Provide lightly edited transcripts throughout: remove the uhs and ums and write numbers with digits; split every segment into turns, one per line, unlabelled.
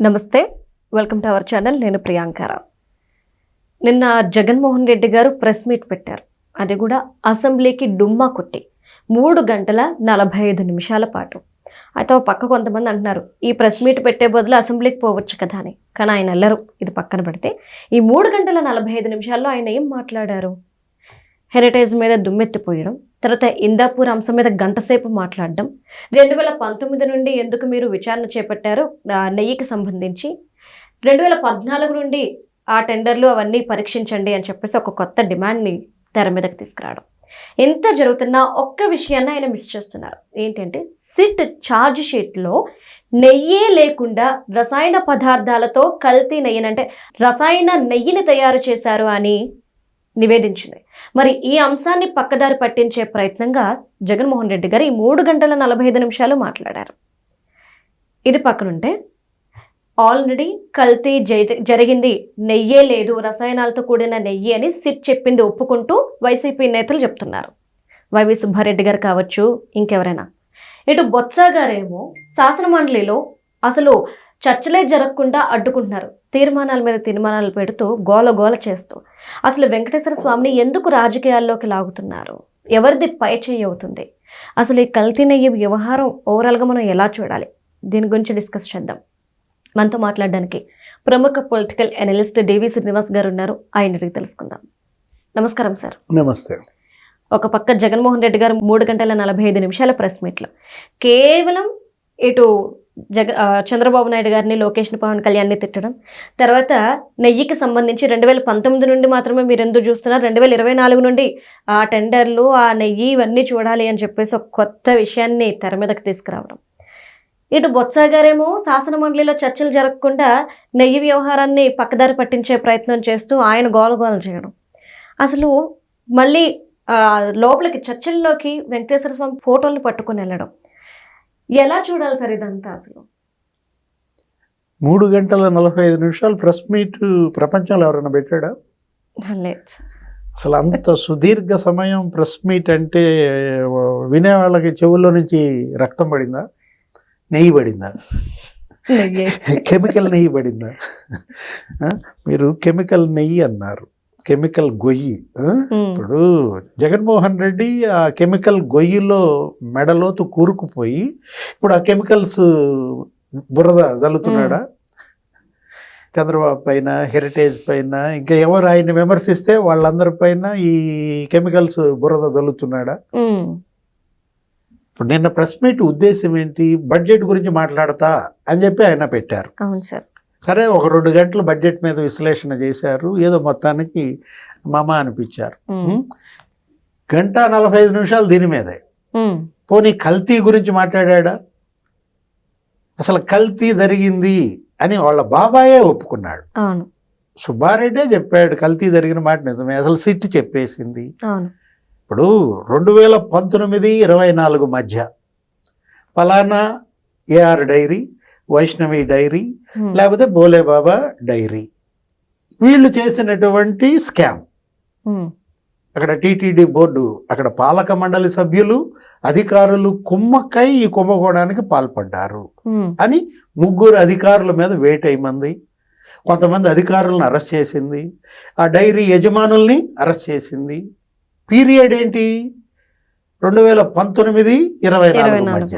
నమస్తే, welcome to our channel. నేను ప్రియాంకారావు. నిన్న జగన్మోహన్ రెడ్డి గారు ప్రెస్ మీట్ పెట్టారు. అది కూడా అసెంబ్లీకి డుమ్మా కొట్టి 3 గంటల 45 నిమిషాల పాటు. అయితే ఒక పక్క కొంతమంది అంటున్నారు, ఈ ప్రెస్ మీట్ పెట్టే బదులు అసెంబ్లీకి పోవచ్చు కదా అని. కానీ ఆయన వెళ్ళరు. ఇది పక్కన పెడితే ఈ 3 గంటల 45 నిమిషాల్లో ఆయన ఏం మాట్లాడారు? హెరిటేజ్ మీద దుమ్మెత్తిపోయడం, తర్వాత ఇందాపూర్ అంశం మీద గంటసేపు మాట్లాడడం, 2019 నుండి ఎందుకు మీరు విచారణ చేపట్టారు నెయ్యికి సంబంధించి, 2014 నుండి ఆ టెండర్లు అవన్నీ పరీక్షించండి అని చెప్పేసి ఒక కొత్త డిమాండ్ని తెర మీదకి తీసుకురావడం. ఎంత జరుగుతున్నా ఒక్క విషయాన్ని ఆయన మిస్ చేస్తున్నారు. ఏంటంటే సిట్ ఛార్జ్ షీట్లో నెయ్యే లేకుండా రసాయన పదార్థాలతో కల్తీ నెయ్యిని, అంటే రసాయన నెయ్యిని తయారు చేశారు అని నివేదించింది. మరి ఈ అంశాన్ని పక్కదారి పట్టించే ప్రయత్నంగా జగన్మోహన్ రెడ్డి గారు ఈ 3 గంటల 45 నిమిషాలు మాట్లాడారు. ఇది పక్కనుంటే ఆల్రెడీ కల్తీ జరిగింది, నెయ్యే లేదు, రసాయనాలతో కూడిన నెయ్యి అని సిట్ చెప్పింది ఒప్పుకుంటూ వైసీపీ నేతలు చెప్తున్నారు. వైవి సుబ్బారెడ్డి గారు కావచ్చు, ఇంకెవరైనా. ఇటు బొత్స గారేమో శాసనమండలిలో అసలు చర్చలే జరగకుండా అడ్డుకుంటున్నారు. తీర్మానాల మీద తీర్మానాలు పెడుతూ గోల చేస్తూ అసలు వెంకటేశ్వర స్వామిని ఎందుకు రాజకీయాల్లోకి లాగుతున్నారు? ఎవరిది పై చేయి అవుతుంది? అసలు ఈ కల్తీ నెయ్యి వ్యవహారం ఓవరాల్గా మనం ఎలా చూడాలి? దీని గురించి డిస్కస్ చేద్దాం. మనతో మాట్లాడడానికి ప్రముఖ పొలిటికల్ అనలిస్ట్ డివి శ్రీనివాస్ గారు ఉన్నారు. ఆయన అడిగి తెలుసుకుందాం. నమస్కారం సార్.
నమస్తే.
ఒక పక్క జగన్మోహన్ రెడ్డి గారు 3 గంటల 45 నిమిషాల ప్రెస్ మీట్లో కేవలం ఇటు చంద్రబాబు నాయుడు గారిని, లోకేష్ని, పవన్ కళ్యాణ్ని తిట్టడం, తర్వాత నెయ్యికి సంబంధించి 2019 నుండి మాత్రమే మీరు ఎందుకు చూస్తున్నారు, 2024 నుండి ఆ టెండర్లు, ఆ నెయ్యి ఇవన్నీ చూడాలి అని చెప్పేసి ఒక కొత్త విషయాన్ని తెర మీదకి తీసుకురావడం. ఇటు బొత్స గారేమో శాసనమండలిలో చర్చలు జరగకుండా నెయ్యి వ్యవహారాన్ని పక్కదారి పట్టించే ప్రయత్నం చేస్తూ ఆయన గోల చేయడం. అసలు మళ్ళీ లోపలికి చర్చల్లోకి వెంకటేశ్వర స్వామి ఫోటోలు పట్టుకుని వెళ్ళడం. ఎలా చూడాలి సార్ ఇదంతా? అసలు
3 గంటల 45 నిమిషాలు ప్రెస్ మీట్ ప్రపంచంలో ఎవరైనా పెట్టాడా?
లేదు సార్.
అసలు అంత సుదీర్ఘ సమయం ప్రెస్ మీట్ అంటే వినేవాళ్ళకి చెవుల్లో నుంచి రక్తం పడిందా, నెయ్యి పడిందా, కెమికల్ నెయ్యి పడిందా? మీరు కెమికల్ నెయ్యి అన్నారు, కెమికల్ గొయ్యి. ఇప్పుడు జగన్మోహన్ రెడ్డి ఆ కెమికల్ గొయ్యిలో మెడలోతు కూరుకుపోయి ఇప్పుడు ఆ కెమికల్స్ బురద జల్లుతున్నాడా? చంద్రబాబు పైన, హెరిటేజ్ పైన, ఇంకా ఎవరు ఆయన్ని విమర్శిస్తే వాళ్ళందరి పైన ఈ కెమికల్స్ బురద జల్లుతున్నాడా? ఇప్పుడు నిన్న ప్రెస్ మీట్ ఉద్దేశం ఏంటి? బడ్జెట్ గురించి మాట్లాడతా అని చెప్పి ఆయన పెట్టారు.
అవును సార్.
సరే, ఒక 2 గంటలు బడ్జెట్ మీద విశ్లేషణ చేశారు, ఏదో మొత్తానికి మామ అనిపించారు. 1:45 నిమిషాలు దీని మీదే. పోనీ కల్తీ గురించి మాట్లాడా? అసలు కల్తీ జరిగింది అని వాళ్ళ బాబాయే ఒప్పుకున్నాడు. సుబ్బారెడ్డే చెప్పాడు కల్తీ జరిగిన మాట నిజమే, అసలు సిట్ చెప్పేసింది. ఇప్పుడు 2019-24 మధ్య ఫలానా ఏఆర్ డైరీ, వైష్ణవి డైరీ, లేకపోతే బోలేబాబా డైరీ, వీళ్ళు చేసినటువంటి స్కామ్, అక్కడ టీటీడీ బోర్డు, అక్కడ పాలక మండలి సభ్యులు, అధికారులు కుమ్మక్కై ఈ కుంభకోణానికి పాల్పడ్డారు అని 3 అధికారుల మీద వేటైమంది. కొంతమంది అధికారులను అరెస్ట్ చేసింది, ఆ డైరీ యజమానుల్ని అరెస్ట్ చేసింది. పీరియడ్ ఏంటి? 2019-24 మధ్య.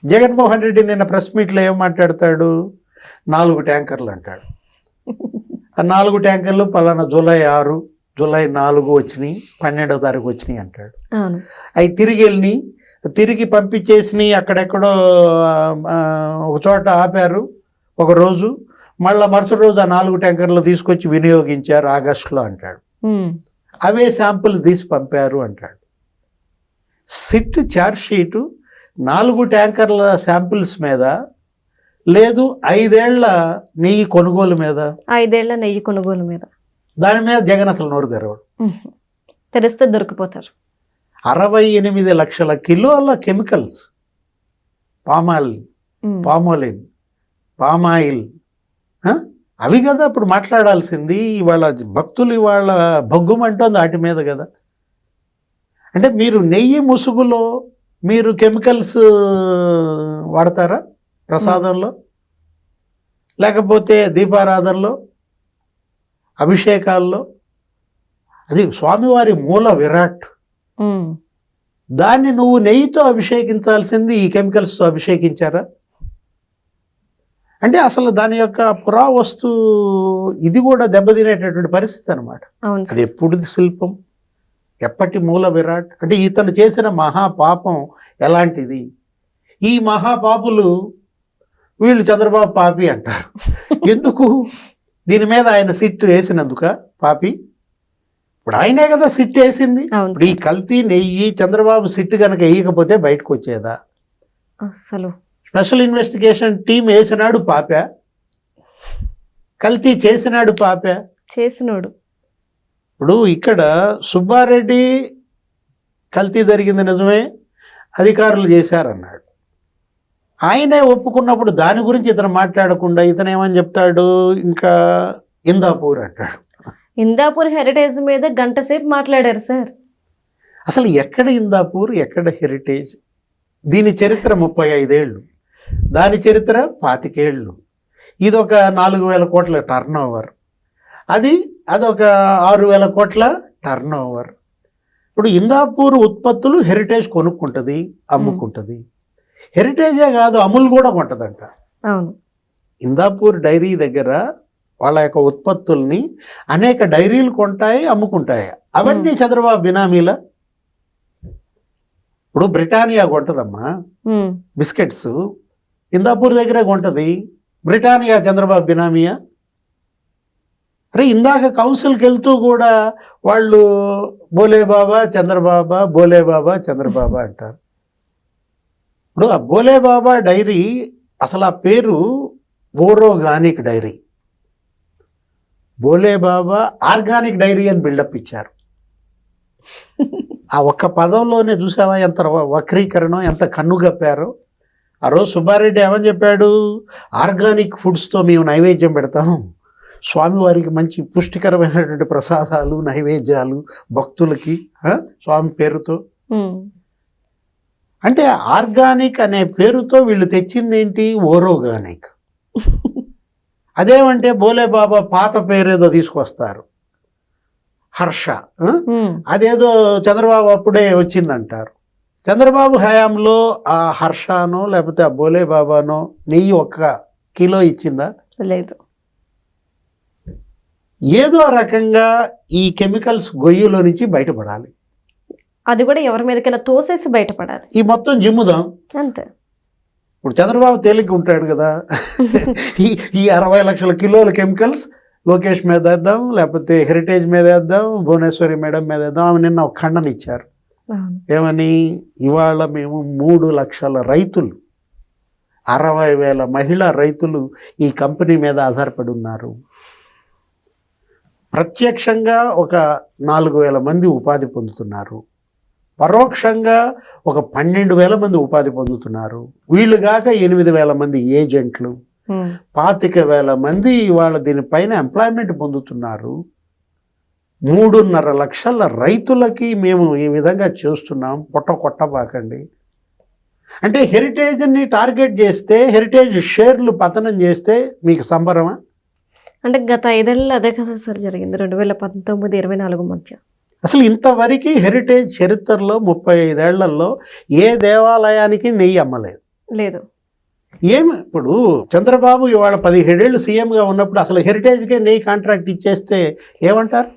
జగన్మోహన్ రెడ్డి నిన్న ప్రెస్ మీట్లో ఏం మాట్లాడతాడు? 4 ట్యాంకర్లు అంటాడు. ఆ 4 ట్యాంకర్లు పలానా జూలై 6, జూలై 4 వచ్చినాయి, 12వ తారీఖు వచ్చినాయి అంటాడు. అవి తిరిగి పంపించేసినాయి, అక్కడెక్కడో ఒక చోట ఆపారు ఒక రోజు, మళ్ళీ మరుసటి రోజు ఆ 4 ట్యాంకర్లు తీసుకొచ్చి వినియోగించారు ఆగస్టులో అంటాడు. అవే శాంపుల్ తీసి పంపారు అంటాడు. సిట్ ఛార్జ్ షీటు 4 ట్యాంకర్ల శాంపిల్స్ మీద లేదు, 5 ఏళ్ల నెయ్యి కొనుగోలు మీద,
5 ఏళ్ల నెయ్యి కొనుగోలు మీద,
దాని మీద జగన్ అసలు నోరు తెరవడు.
తెలిస్తే దొరికిపోతారు.
68 లక్షల కిలోల కెమికల్స్, పామోలిన్, పామాయిల్, అవి కదా ఇప్పుడు మాట్లాడాల్సింది. ఇవాళ భక్తులు ఇవాళ భగ్గుమంటోంది వాటి మీద కదా. అంటే మీరు నెయ్యి ముసుగులో మీరు కెమికల్స్ వాడతారా ప్రసాదంలో? లేకపోతే దీపారాధనలో, అభిషేకాల్లో, అది స్వామివారి మూల విరాట్. దాన్ని నువ్వు నెయ్యితో అభిషేకించాల్సింది ఈ కెమికల్స్తో అభిషేకించారా? అంటే అసలు దాని యొక్క పురావస్తు ఇది కూడా దెబ్బతినేటటువంటి పరిస్థితి అనమాట. అది ఎప్పుడు శిల్పం, ఎప్పటి మూల విరాట్. అంటే ఇతను చేసిన మహాపాపం ఎలాంటిది? ఈ మహాపాపులు వీళ్ళు చంద్రబాబు పాపి అంటారు. ఎందుకు? దీని మీద ఆయన సిట్ వేసినందుక పాపి? ఇప్పుడు ఆయనే కదా సిట్ వేసింది. ఇప్పుడు ఈ కల్తీ నెయ్యి చంద్రబాబు సిట్ కనుక వేయకపోతే బయటకు వచ్చేదా?
అసలు
స్పెషల్ ఇన్వెస్టిగేషన్ టీం వేసినాడు పాపా, కల్తీ చేసినాడు పాపా,
చేసినాడు.
ఇప్పుడు ఇక్కడ సుబ్బారెడ్డి కల్తీ జరిగింది నిజమే, అధికారులు చేశారన్నాడు. ఆయనే ఒప్పుకున్నప్పుడు దాని గురించి ఇతను మాట్లాడకుండా ఇతను ఏమని చెప్తాడు? ఇంకా ఇందాపూర్ అంటాడు.
ఇందాపూర్ హెరిటేజ్ మీద గంట సేపు మాట్లాడారు సార్.
అసలు ఎక్కడ ఇందాపూర్, ఎక్కడ హెరిటేజ్? దీని చరిత్ర 35 ఏళ్ళు, దాని చరిత్ర 25 ఏళ్ళు. ఇది ఒక 4,000 కోట్ల టర్న్ ఓవర్, అదొక 6,000 కోట్ల టర్న్ ఓవర్. ఇప్పుడు ఇందాపూర్ ఉత్పత్తులు హెరిటేజ్ కొనుక్కుంటుంది, అమ్ముకుంటుంది. హెరిటేజే కాదు, అమూల్ కూడా కొంటదంట.
అవును.
ఇందాపూర్ డైరీ దగ్గర వాళ్ళ యొక్క ఉత్పత్తుల్ని అనేక డైరీలు కొంటాయి, అమ్ముకుంటాయి. అవన్నీ చంద్రబాబు బినామీల. ఇప్పుడు బ్రిటానియా కొంటదమ్మా బిస్కెట్స్, ఇందాపూర్ దగ్గరే కొంటది. బ్రిటానియా చంద్రబాబు బినామీయా? అరే ఇందాక కౌన్సిల్కి వెళ్తూ కూడా వాళ్ళు బోలేబాబా చంద్రబాబా, బోలేబాబా చంద్రబాబా అంటారు. ఇప్పుడు ఆ బోలేబాబా డైరీ అసలు ఆ పేరు ఓరోగానిక్ డైరీ, బోలేబాబా ఆర్గానిక్ డైరీ అని బిల్డప్ ఇచ్చారు. ఆ ఒక్క పదంలోనే చూసావా ఎంత వక్రీకరణ, ఎంత కన్నుగప్పారో. ఆ రోజు సుబ్బారెడ్డి ఏమని చెప్పాడు? ఆర్గానిక్ ఫుడ్స్తో మేము నైవేద్యం పెడతాం, స్వామివారికి మంచి పుష్టికరమైనటువంటి ప్రసాదాలు, నైవేద్యాలు భక్తులకి స్వామి పేరుతో. అంటే ఆర్గానిక్ అనే పేరుతో వీళ్ళు తెచ్చింది ఏంటి? ఓరోగానిక్. అదేమంటే బోలేబాబా పాత పేరేదో తీసుకొస్తారు, హర్ష. అదేదో చంద్రబాబు అప్పుడే వచ్చిందంటారు. చంద్రబాబు హయాంలో ఆ హర్షానో లేకపోతే ఆ బోలేబాబానో నెయ్యి 1 కిలో ఇచ్చిందా?
లేదు.
ఏదో రకంగా ఈ కెమికల్స్ గొయ్యిలో నుంచి బయటపడాలి.
అది కూడా ఎవరి మీదకైనా తోసేసి బయటపడాలి.
ఈ మొత్తం జిమ్ముదాం
అంతే.
ఇప్పుడు చంద్రబాబు తేలిగ్గా ఉంటాడు కదా, ఈ 60 లక్షల కిలోల కెమికల్స్ లోకేష్ మీద వేద్దాం, లేకపోతే హెరిటేజ్ మీద వేద్దాం, భువనేశ్వరి మేడం మీద వేద్దాం. ఆమె నిన్న ఒక ఖండన ఇచ్చారు. ఏమని? ఇవాళ మేము 3 లక్షల రైతులు, 60,000 మహిళా రైతులు ఈ కంపెనీ మీద ఆధారపడి ఉన్నారు. ప్రత్యక్షంగా ఒక 4,000 మంది ఉపాధి పొందుతున్నారు, పరోక్షంగా ఒక 12,000 మంది ఉపాధి పొందుతున్నారు. వీళ్ళు కాక 8,000 మంది ఏజెంట్లు, 25,000 మంది ఇవాళ దీనిపైన ఎంప్లాయ్మెంట్ పొందుతున్నారు. 3.5 లక్షల రైతులకి మేము ఈ విధంగా చేస్తున్నాం. కొట్టబాకండి అంటే హెరిటేజ్ని టార్గెట్ చేస్తే, హెరిటేజ్ షేర్లు పతనం చేస్తే మీకు సంబరమా?
అంటే గత 5 ఏళ్ళు అదే కదా సార్ జరిగింది, 2019-24 మధ్య.
అసలు ఇంతవరకు హెరిటేజ్ చరిత్రలో 35 ఏళ్లలో ఏ దేవాలయానికి నెయ్యి అమ్మలేదు.
లేదు.
ఏమి ఇప్పుడు చంద్రబాబు ఇవాళ 17 ఏళ్ళు సీఎంగా ఉన్నప్పుడు అసలు హెరిటేజ్కే నెయ్యి కాంట్రాక్ట్ ఇచ్చేస్తే ఏమంటారు?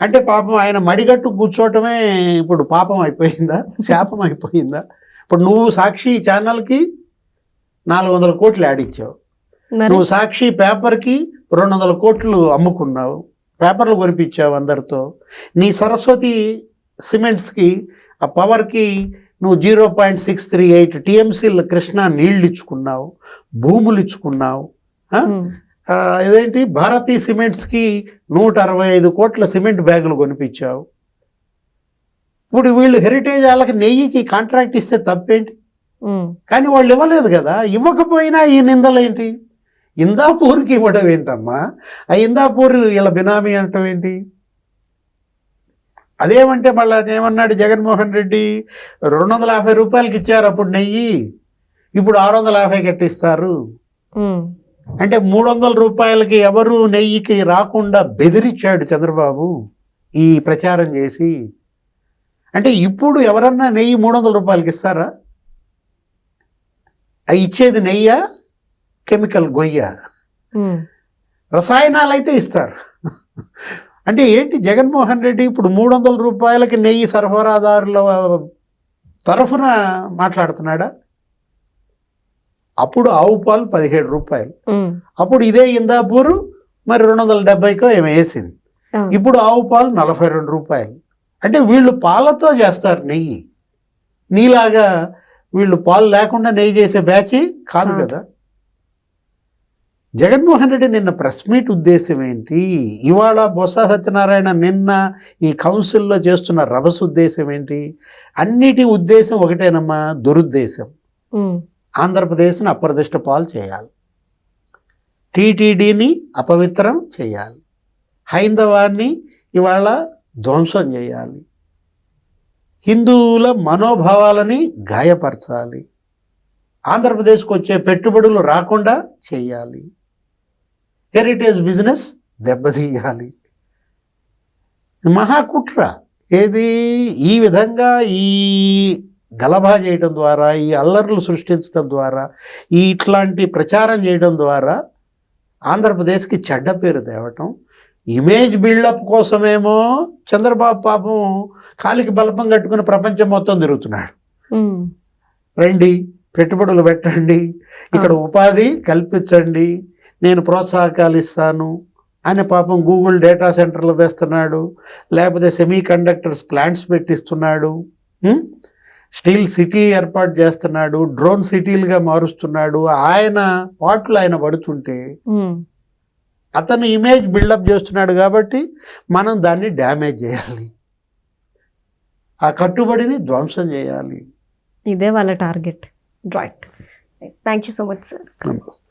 అంటే పాపం ఆయన మడిగట్టు కూర్చోవటమే ఇప్పుడు పాపం అయిపోయిందా, శాపం అయిపోయిందా? ఇప్పుడు నువ్వు సాక్షి ఛానల్కి 400 కోట్లు యాడ్ ఇచ్చావు, నువ్వు సాక్షి పేపర్కి 200 కోట్లు అమ్ముకున్నావు, పేపర్లు కొనిపించావు అందరితో. నీ సరస్వతి సిమెంట్స్కి ఆ పవర్కి నువ్వు 0.638 టీఎంసీల కృష్ణా నీళ్ళు ఇచ్చుకున్నావు, భూములు ఇచ్చుకున్నావు. ఇదేంటి భారతీ సిమెంట్స్కి 165 కోట్ల సిమెంట్ బ్యాగులు కొనిపించావు. ఇప్పుడు వీళ్ళు హెరిటేజ్ వాళ్ళకి నెయ్యికి కాంట్రాక్ట్ ఇస్తే తప్పేంటి? కానీ వాళ్ళు ఇవ్వలేదు కదా. ఇవ్వకపోయినా ఈ నిందలేంటి? ఇందాపూర్కి ఇవ్వడం ఏంటమ్మా? ఆ ఇందాపూర్ వీళ్ళ బినామీ అంటాం ఏంటి? అదేమంటే మళ్ళీ ఏమన్నాడు జగన్మోహన్ రెడ్డి? 250 రూపాయలకి ఇచ్చారు అప్పుడు నెయ్యి, ఇప్పుడు 650 కట్టిస్తారు.
ఉమ్,
అంటే 300 రూపాయలకి ఎవరు నెయ్యికి రాకుండా బెదిరించాడు చంద్రబాబు ఈ ప్రచారం చేసి. అంటే ఇప్పుడు ఎవరన్నా నెయ్యి 300 రూపాయలకి ఇస్తారా? ఇచ్చేది నెయ్య, కెమికల్ గొయ్య,
ఉమ్,
రసాయనాలు అయితే ఇస్తారు. అంటే ఏంటి, జగన్మోహన్ రెడ్డి ఇప్పుడు 300 రూపాయలకి నెయ్యి సరఫరాదారుల తరఫున మాట్లాడుతున్నాడా? అప్పుడు ఆవు పాలు 17 రూపాయలు,
ఉమ్,
అప్పుడు ఇదే ఇందాపూరు మరి 270కో ఏమో వేసింది.
అవును.
ఇప్పుడు ఆవు పాలు 42 రూపాయలు. అంటే వీళ్ళు పాలతో చేస్తారు నెయ్యి, నీలాగా వీళ్ళు పాలు లేకుండా నెయ్యి చేసే బ్యాచ్ కాదు కదా. జగన్మోహన్ రెడ్డి నిన్న ప్రెస్ మీట్ ఉద్దేశం ఏంటి? ఇవాళ బొత్స సత్యనారాయణ నిన్న ఈ కౌన్సిల్లో చేస్తున్న రభస ఉద్దేశం ఏంటి? అన్నిటి ఉద్దేశం ఒకటేనమ్మా, దురుద్దేశం.
ఉమ్,
ఆంధ్రప్రదేశ్ని అప్రదిష్ట పాలు చేయాలి, టీటీడీని అపవిత్రం చేయాలి, హైందవాన్ని ఇవాళ ధ్వంసం చేయాలి, హిందువుల మనోభావాలని గాయపరచాలి, ఆంధ్రప్రదేశ్కి వచ్చే పెట్టుబడులు రాకుండా చేయాలి, హెరిటేజ్ బిజినెస్ దెబ్బతీయాలి. మహాకుట్ర. ఏది? ఈ విధంగా ఈ గలభా చేయడం ద్వారా, ఈ అల్లర్లు సృష్టించడం ద్వారా, ఇట్లాంటి ప్రచారం చేయడం ద్వారా ఆంధ్రప్రదేశ్కి చెడ్డ పేరు తేవటం, ఇమేజ్ బిల్డప్ కోసమేమో చంద్రబాబు పాపం కాలికి బలపం కట్టుకుని ప్రపంచం మొత్తం తిరుగుతున్నాడు.
ఉమ్,
రండి, పెట్టుబడులు పెట్టండి, ఇక్కడ ఉపాధి కల్పించండి, నేను ప్రోత్సాహకాలు ఇస్తాను అని పాపం గూగుల్ డేటా సెంటర్లు తెస్తున్నాడు, లేకపోతే సెమీ కండక్టర్స్ ప్లాంట్స్ పెట్టిస్తున్నాడు, స్టీల్ సిటీ ఏర్పాటు చేస్తున్నాడు, డ్రోన్ సిటీలుగా మారుస్తున్నాడు. ఆయన పాటలు ఆయన పడుతుంటే
ఉమ్,
అతను ఇమేజ్ బిల్డప్ చేస్తున్నాడు కాబట్టి మనం దాన్ని డ్యామేజ్ చేయాలి, ఆ కట్టుబడిని ధ్వంసం చేయాలి.
ఇదే వాళ్ళ target. Right. Thank you so much sir.
నమస్తే.